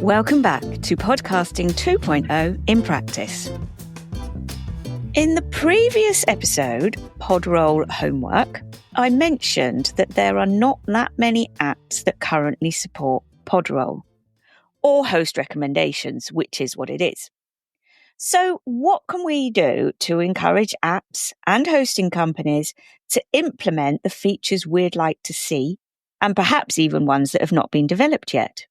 Welcome back to Podcasting 2.0 in Practice. In the previous episode, Podroll Homework, I mentioned that there are not that many apps that currently support Podroll, or host recommendations, which is what it is. So what can we do to encourage apps and hosting companies to implement the features we'd like to see, and perhaps even ones that have not been developed yet?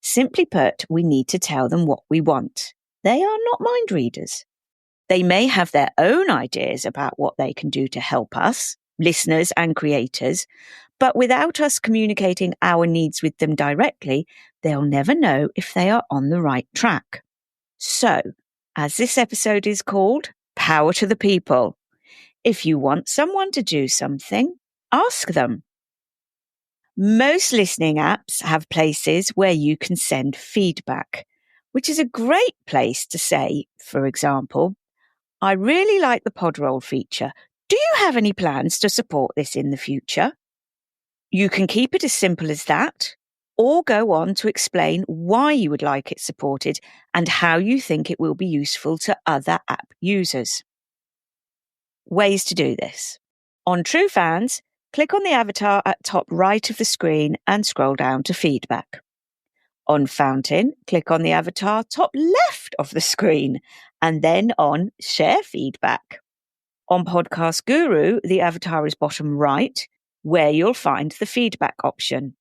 Simply put, we need to tell them what we want. They are not mind readers. They may have their own ideas about what they can do to help us, listeners and creators, but without us communicating our needs with them directly, they'll never know if they are on the right track. So, as this episode is called, Power to the People. If you want someone to do something, ask them. Most listening apps have places where you can send feedback, which is a great place to say, for example, I really like the Podroll feature. Do you have any plans to support this in the future? You can keep it as simple as that, or go on to explain why you would like it supported and how you think it will be useful to other app users. Ways to do this. On True Fans, click on the avatar at top right of the screen and scroll down to feedback. On Fountain, click on the avatar top left of the screen and then on share feedback. On Podcast Guru, the avatar is bottom right, where you'll find the feedback option.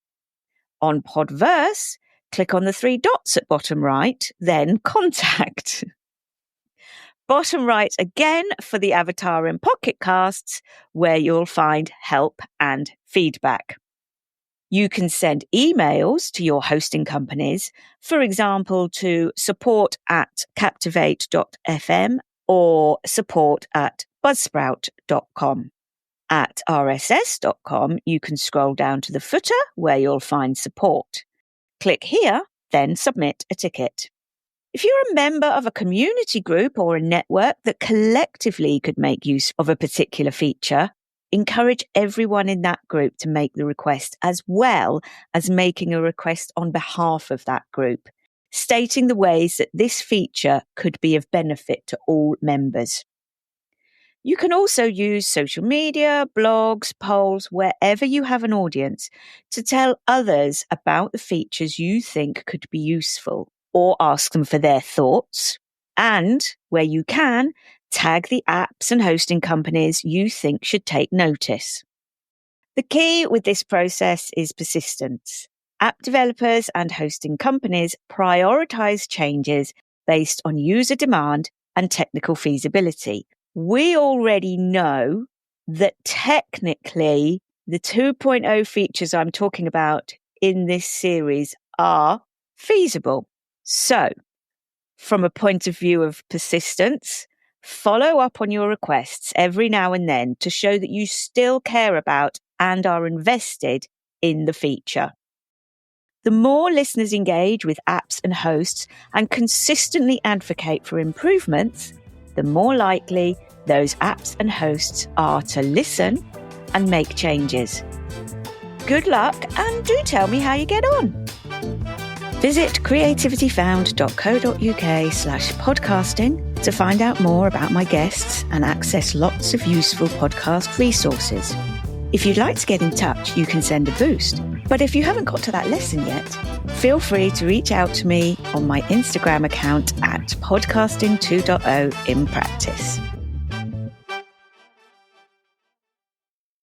On Podverse, click on the 3 dots at bottom right, then Contact. Bottom right again for the avatar in Pocket Casts, where you'll find Help and Feedback. You can send emails to your hosting companies, for example, to support@captivate.fm or support@buzzsprout.com. At rss.com, you can scroll down to the footer where you'll find support. Click here, then submit a ticket. If you're a member of a community group or a network that collectively could make use of a particular feature, encourage everyone in that group to make the request, as well as making a request on behalf of that group, stating the ways that this feature could be of benefit to all members. You can also use social media, blogs, polls, wherever you have an audience, to tell others about the features you think could be useful, or ask them for their thoughts. And, where you can, tag the apps and hosting companies you think should take notice. The key with this process is persistence. App developers and hosting companies prioritize changes based on user demand and technical feasibility. We already know that technically the 2.0 features I'm talking about in this series are feasible. So, from a point of view of persistence, follow up on your requests every now and then to show that you still care about and are invested in the feature. The more listeners engage with apps and hosts and consistently advocate for improvements, the more likely those apps and hosts are to listen and make changes. Good luck, and do tell me how you get on. Visit creativityfound.co.uk/podcasting to find out more about my guests and access lots of useful podcast resources. If you'd like to get in touch, you can send a boost. But if you haven't got to that lesson yet, feel free to reach out to me on my Instagram account at podcasting2.0 in practice.